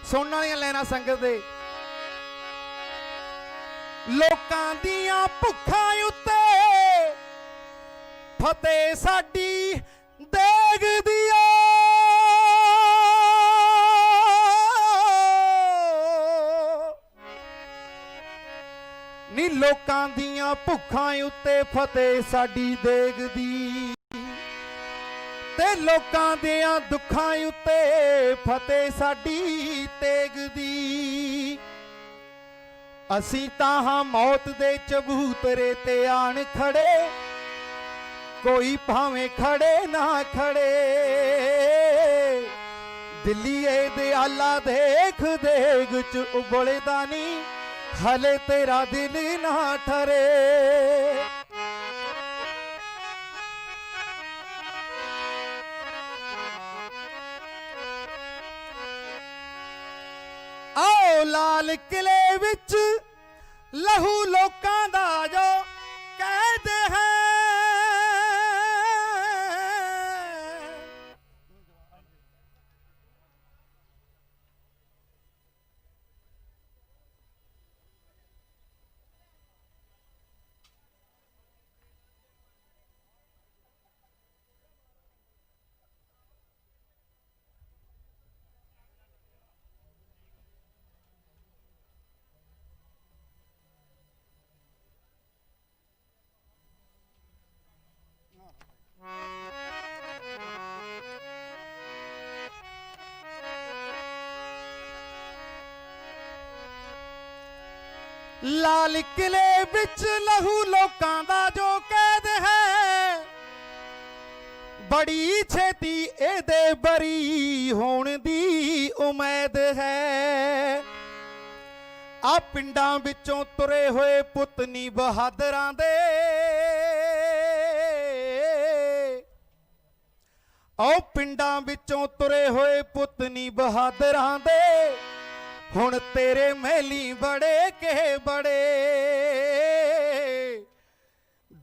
सुनने वाली लैना संगत दे। लोकां दियां भुखां उत्ते फतेह साडी देग दिया। नी लोकां दियां भुखां उत्ते फतेह साडी देग दी, ते लोकां दियां दुखां उत्ते फतेह साडी तेग दी। असी तां मौत दे चबूतरे ते आन खड़े, कोई भावें खड़े ना खड़े। दिल्लीए दयाला देख देग च उबलदा नी, हले तेरा दिल ना ठरे। आओ लाल किले विच लहू लोकां दा जो कैद है। लाल किले विच लहू लोकां दा जो कैद है, बड़ी छेती एदे बरी होण दी उम्मीद है। आ पिंडां विचों तुरे होए पुतनी बहादरां दे, आओ पिंडां विचों तुरे होए पुतनी बहादरां दे। हुण तेरे महली बड़े के बड़े,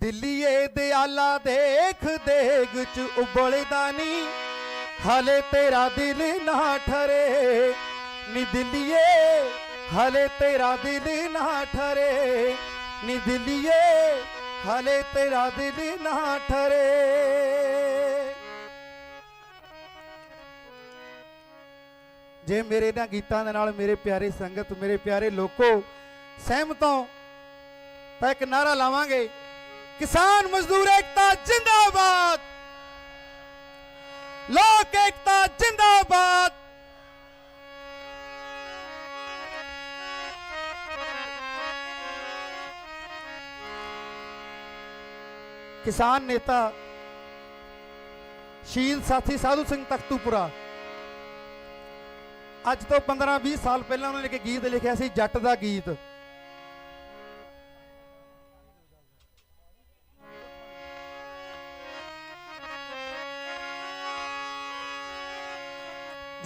दिल्लीए दयाला देख देग च उबलदा नी, हले तेरा दिल ना ठरे। नी दिल्लीए हले तेरा दिल ना ठरे, नी दिल्लीए हले तेरा दिल ना ठरे। जे मेरे इन्हां गीतां दे नाल मेरे प्यारे संगत, मेरे प्यारे लोको सहमत हो तां एक नारा लावांगे, किसान मजदूर एकता जिंदाबाद, लोक एकता जिंदाबाद। किसान नेता शहीद साथी साधु सिंह तख्तूपुरा अज तो 15-20 साल पहले उन्होंने एक गीत लिखा सी, जट दा गीत।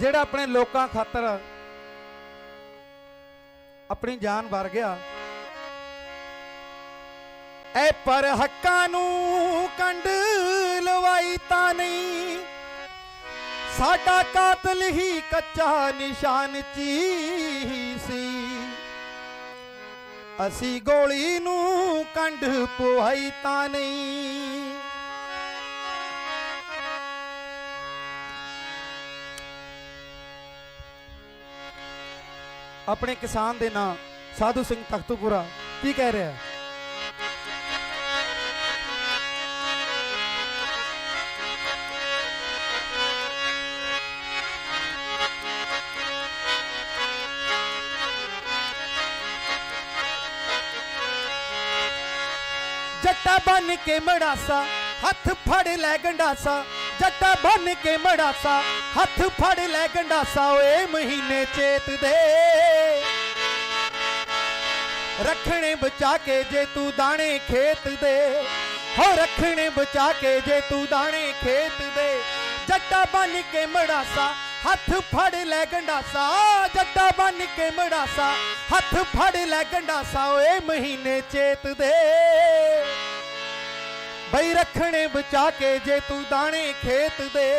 जेड़ा अपने लोकां खातर अपनी जान वार गया। ऐ पर हक्कां नूं कंड लवाई तां नहीं, साडा कातल ही कच्चा निशान सी। असी गोली नूं कंड पुआई तां नहीं। अपने किसान दे नां साधु सिंह तख्तूपुरा की कह रहा है, जट्टा बन के मड़ासा हथ फड़ लै गंडासा, जट्टा बन के मड़ासा हथ फड़ लै गंडासा। ओए महीने चेत दे रखने बचा के जे तू दाने खेत दे, हो रखने बचा के जे तू दाने खेत दे। जट्टा बन के मड़ासा हथ फड़ लै गंडासा, जट्टा बन के मड़ासा हथ फड़ लै गंडासा। ओए महीने चेत दे बई रखने बचा के जे तू दाने खेत दे,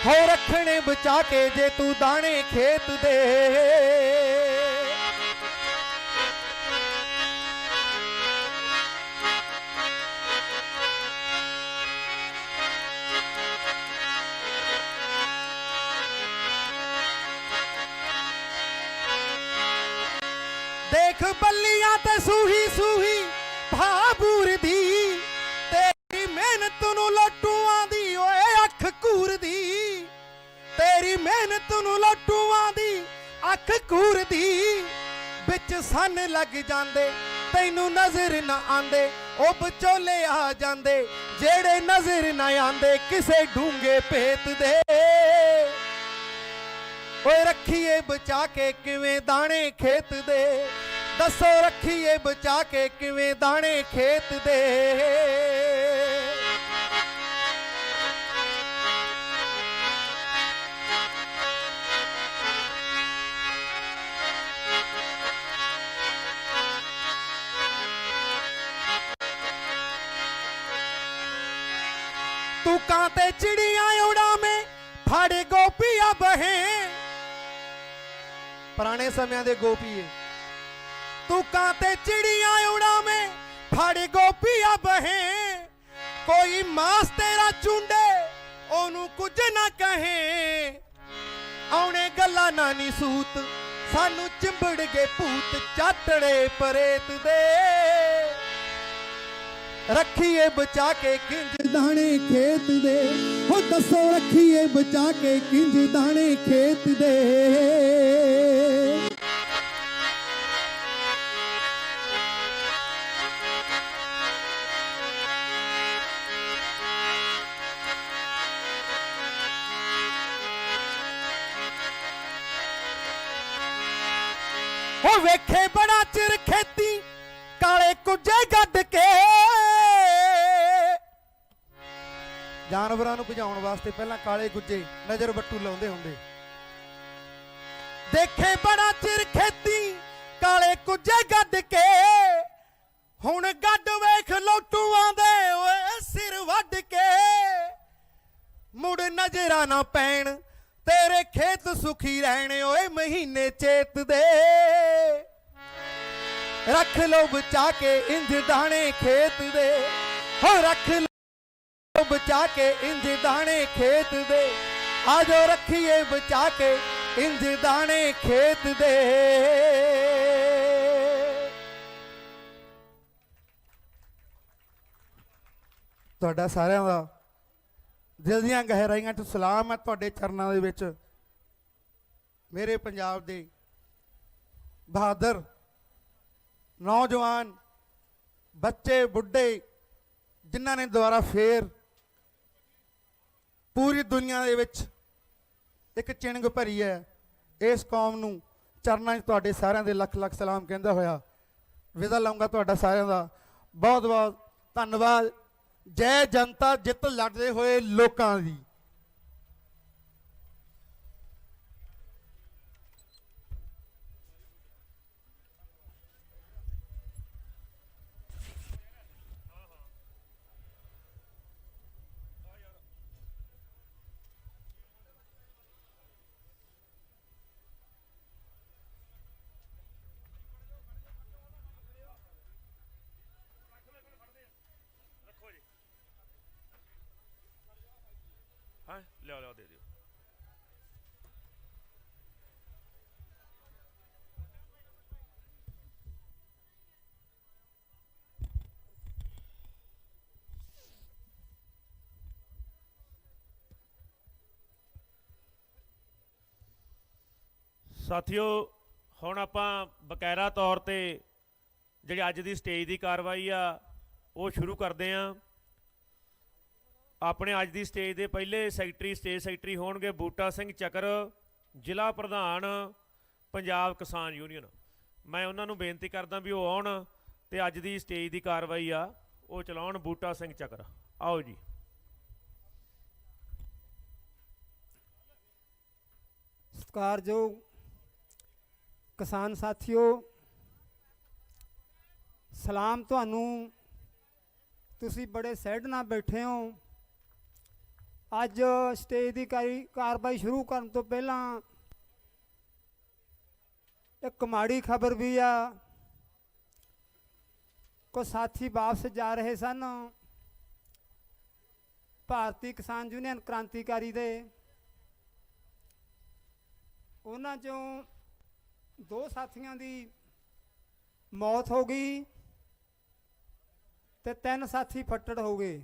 ਹੋ ਰੱਖਣੇ ਬਚਾ ਕੇ ਜੇ ਤੂੰ ਦਾਣੇ ਖੇਤ ਦੇ। देख बल्लियां ते सूही सूही भाबूर दी, तेरी मेहनत नू लट्टूआं दी ओए अख कूर दी, तेरी मेहनत नू लट्टूआं दी अख कूर दी। बिच सन लग जांदे तैनू नजर ना आंदे, ओ बचोले आ जांदे जेड़े नजर ना आंदे किसे ढूंगे पेत दे। ओए रखिए बचा के किवें दाने खेत दे, दसो रखिए बचा के किवें दाने खेत दे। तू कांते चिड़िया उड़ा में फाड़े गोपिया बहे, पुराने समय दे गोपी है। तू कांते चिड़िया उड़ा में फाड़े गोपिया बहे, कोई मास तेरा चूंडे ओनू कुछ ना कहे। आने गल्ला नानी सूत सानू चिंबड़ गए भूत चाटड़े परेत दे। रखिए बचा के किंज दाने खेत दे, हो दसो रखिए बचा के किंज दाने खेत दे। हो वेखे बड़ा चिर खेती काले कुजे गड्ड के, जानवरां नूं भजाउण वास्ते पहलां काले गुज्जे नजर बट्टू लाउंदे हुंदे। देखे बड़ा चिर खेती काले कुजे गड्ड के, हुण गड्ड वेख लोटूआं दे ओए सिर वड्ड के। मुड़ नजरां ना पैण तेरे खेत सुखी रहने ओए महीने चेत दे। रख लो बचा के इंज दाने खेत दे, हो रख लो बचा के इंज दाने खेत दे। आजो रखिए बचा के इंज दाने खेत दे। ਤੁਹਾਡਾ ਸਾਰਿਆਂ ਦਾ ਦਿਲ ਦੀਆਂ ਗਹਿਰਾਈਆਂ ਤੋਂ ਸਲਾਮ ਹੈ। ਤੁਹਾਡੇ ਚਰਨਾਂ ਦੇ ਵਿੱਚ ਮੇਰੇ ਪੰਜਾਬ ਦੇ ਬਹਾਦਰ ਨੌਜਵਾਨ ਬੱਚੇ ਬੁੱਢੇ ਜਿਨ੍ਹਾਂ ਨੇ ਦੁਬਾਰਾ ਫੇਰ पूरी दुनिया दे विच एक चिणग भरी है, इस कौम नूं चरनां च तुहाडे सारिआं दे लख लख सलाम कहंदा होया विदा लाऊंगा। तुहाडा सारिआं दा बहुत बहुत धन्नवाद। जय जनता जित लड़दे होए लोकां दी। हाँ लिया लिया दे दियो। साथियों हुण आपां बकायदा तौर ते जिहड़ी अज दी स्टेज दी कार्रवाई आ वो शुरू करते हैं। अपने अज की स्टेज के पहले सैकटरी स्टेज सैकटरी होणगे बूटा सिंह चकर, जिला प्रधान पंजाब किसान यूनियन। मैं उन्होंने बेनती करदा भी वो आउण ते अज की स्टेज की कार्रवाई आ वो चलाउण। बूटा सिंह चकर आओ जी। सत्कारयोग किसान साथियों, सलाम तुहानू। तुसी बड़े सैड नाल बैठे हो। ਅੱਜ ਸਟੇਜ ਦੀ ਕਾਰਵਾਈ ਸ਼ੁਰੂ ਕਰਨ ਤੋਂ ਪਹਿਲਾਂ ਇੱਕ ਮਾੜੀ ਖਬਰ ਵੀ ਆ। ਕੁਝ ਸਾਥੀ ਵਾਪਸ ਜਾ ਰਹੇ ਸਨ ਭਾਰਤੀ ਕਿਸਾਨ ਯੂਨੀਅਨ ਕ੍ਰਾਂਤੀਕਾਰੀ ਦੇ। ਉਹਨਾਂ ਚੋਂ 2 ਸਾਥੀਆਂ ਦੀ ਮੌਤ ਹੋ ਗਈ ਤੇ 3 ਸਾਥੀ ਫੱਟੜ ਹੋ ਗਏ।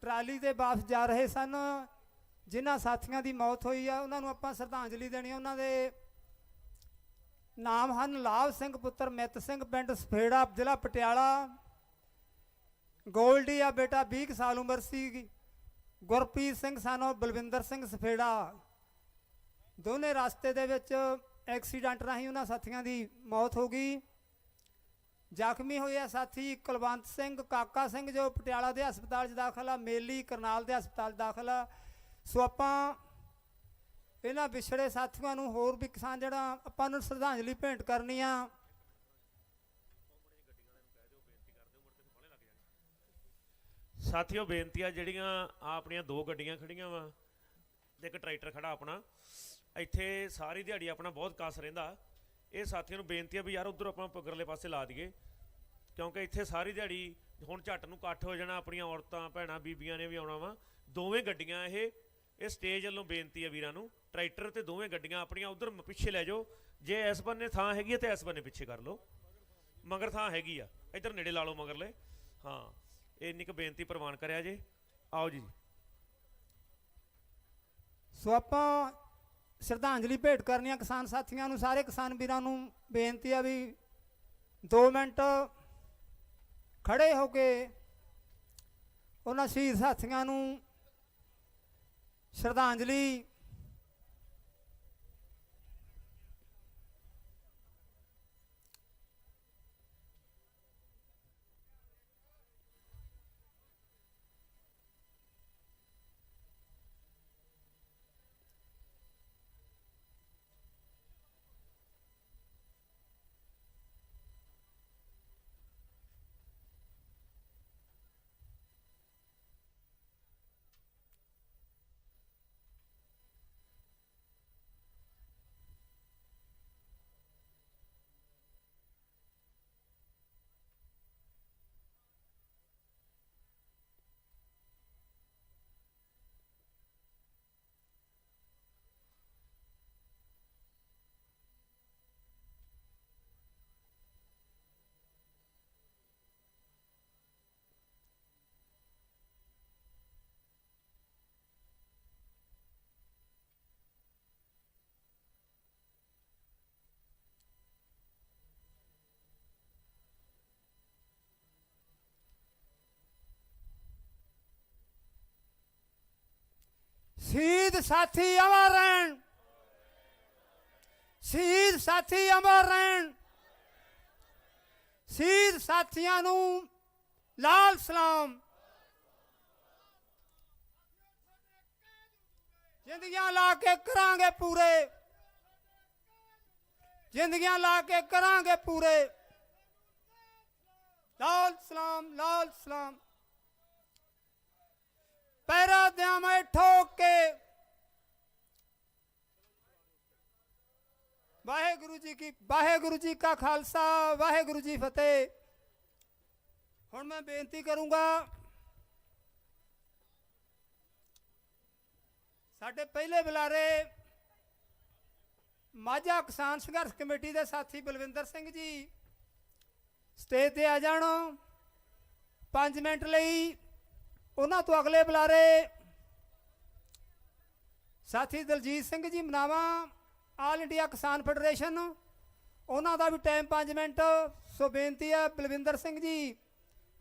ਟਰਾਲੀ ਤੇ ਵਾਪਸ ਜਾ ਰਹੇ ਸਨ। ਜਿਨ੍ਹਾਂ ਸਾਥੀਆਂ ਦੀ ਮੌਤ ਹੋਈ ਆ ਉਹਨਾਂ ਨੂੰ ਆਪਾਂ ਸ਼ਰਧਾਂਜਲੀ ਦੇਣੀ ਆ। ਉਹਨਾਂ ਦੇ ਨਾਮ ਹਨ ਲਾਭ ਸਿੰਘ ਪੁੱਤਰ ਮਿੱਤ ਸਿੰਘ ਪਿੰਡ ਸਫੇੜਾ ਜ਼ਿਲ੍ਹਾ ਪਟਿਆਲਾ। ਗੋਲਡੀ ਆ ਬੇਟਾ 20 ਸਾਲ ਉਮਰ ਸੀ। ਗੁਰਪ੍ਰੀਤ ਸਿੰਘ ਸਾਨੋ ਬਲਵਿੰਦਰ ਸਿੰਘ ਸਫੇੜਾ। ਦੋਨੇ ਰਸਤੇ ਦੇ ਵਿੱਚ ਐਕਸੀਡੈਂਟ ਰਾਹੀਂ ਉਹਨਾਂ ਸਾਥੀਆਂ ਦੀ ਮੌਤ ਹੋ ਗਈ। ਜ਼ਖਮੀ ਹੋਏ ਆ ਸਾਥੀ ਕੁਲਵੰਤ ਸਿੰਘ ਕਾਕਾ ਸਿੰਘ ਜੋ ਪਟਿਆਲਾ ਦੇ ਹਸਪਤਾਲ 'ਚ ਦਾਖਲ ਆ। ਮੇਲੀ ਕਰਨਾਲ ਦੇ ਹਸਪਤਾਲ ਦਾਖਲ ਆ। ਸੋ ਆਪਾਂ ਇਹਨਾਂ ਵਿਛੜੇ ਸਾਥੀਆਂ ਨੂੰ ਹੋਰ ਵੀ ਕਿਸਾਨ ਜਿਹੜਾ ਆਪਾਂ ਨੂੰ ਸ਼ਰਧਾਂਜਲੀ ਭੇਂਟ ਕਰਨੀ ਆ। ਸਾਥੀਓ ਬੇਨਤੀ ਆ ਜਿਹੜੀਆਂ ਆਪਣੀਆਂ 2 ਗੱਡੀਆਂ ਖੜੀਆਂ ਵਾ ਤੇ ਇੱਕ ਟਰੈਕਟਰ ਖੜਾ ਆਪਣਾ, ਇੱਥੇ ਸਾਰੀ ਦਿਹਾੜੀ ਆਪਣਾ ਬਹੁਤ ਕਸ ਰਹਿੰਦਾ। ਇਹ ਸਾਥੀਆਂ ਨੂੰ ਬੇਨਤੀ ਆ ਵੀ ਯਾਰ ਉਧਰ ਆਪਾਂ ਪਗਰਲੇ ਪਾਸੇ ਲਾ ਦਈਏ, ਕਿਉਂਕਿ ਇੱਥੇ ਸਾਰੀ ਦਿਹਾੜੀ ਹੁਣ ਝੱਟ ਨੂੰ ਇਕੱਠ ਹੋ ਜਾਣਾ। ਆਪਣੀਆਂ ਔਰਤਾਂ ਭੈਣਾਂ ਬੀਬੀਆਂ ਨੇ ਵੀ ਆਉਣਾ ਵਾ। 2ਵੇਂ ਗੱਡੀਆਂ ਇਹ ਸਟੇਜ ਵੱਲੋਂ ਬੇਨਤੀ ਆ ਵੀਰਾਂ ਨੂੰ, ਟਰੈਕਟਰ ਤੇ 2ਵੇਂ ਗੱਡੀਆਂ ਆਪਣੀਆਂ ਉਧਰ ਪਿੱਛੇ ਲੈ ਜਾਓ। ਜੇ ਇਸ ਬੰਨੇ ਥਾਂ ਹੈਗੀ ਹੈ ਤੇ ਇਸ ਬੰਨੇ ਪਿੱਛੇ ਕਰ ਲਓ। ਮਗਰ ਥਾਂ ਹੈਗੀ ਆ, ਇੱਧਰ ਨੇੜੇ ਲਾ ਲਓ ਮਗਰਲੇ। ਹਾਂ, ਇੰਨੀ ਕੁ ਬੇਨਤੀ ਪ੍ਰਵਾਨ ਕਰਿਆ ਜੇ। ਆਓ ਜੀ। ਸੋ ਆਪਾਂ ਸ਼ਰਧਾਂਜਲੀ ਭੇਟ ਕਰਨੀ ਆ ਕਿਸਾਨ ਸਾਥੀਆਂ ਨੂੰ। ਸਾਰੇ ਕਿਸਾਨ ਵੀਰਾਂ ਨੂੰ ਬੇਨਤੀ ਆ ਵੀ 2 ਮਿੰਟ ਖੜੇ ਹੋ ਕੇ ਉਹਨਾਂ ਸ਼ਹੀਦ ਸਾਥੀਆਂ ਨੂੰ ਸ਼ਰਧਾਂਜਲੀ शहीद साथी अमर रहन, शहीद साथी अमर रहन। शहीद साथियां नू लाल सलाम। जिंदगियां ला के करांगे पूरे, जिंदगियां ला के करांगे पूरे। लाल सलाम, लाल सलाम। पैरा दिया मैं ठोक के वाहेगुरु जी का खालसा वाहेगुरु जी फतेह। हुण मैं बेनती करूंगा साडे पहले बुलारे माझा किसान संघर्ष कमेटी के साथी बलविंदर सिंह जी स्टेज ते आ जाण। 5 मिनट लई उन्हां तो अगले बुलारे साथी दलजीत सिंह जी मनावा आल इंडिया किसान फेडरेशन, उन्हां दा भी टाइम 5 मिनट। सो बेनती है बलविंदर सिंह जी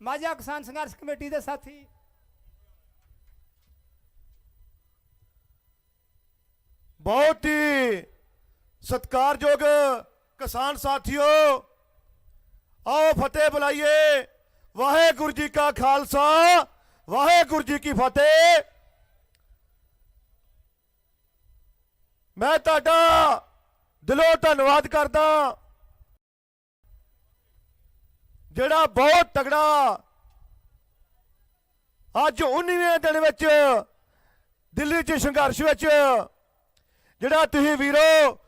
माझा किसान संघर्ष कमेटी के साथी। बहुत ही सत्कारयोग किसान साथियों, आओ फतेह बुलाइए। वाहेगुरु जी का खालसा वाहेगुरु जी की फतेह। मैं तुहाडा दिलों धन्नवाद करदा, जिहड़ा बहुत तगड़ा ਅੱਜ 19ਵੇਂ ਦਿਨ ਵਿੱਚ ਦਿੱਲੀ 'ਚ ਸੰਘਰਸ਼ ਵਿੱਚ ਜਿਹੜਾ ਤੁਸੀਂ ਵੀਰੋ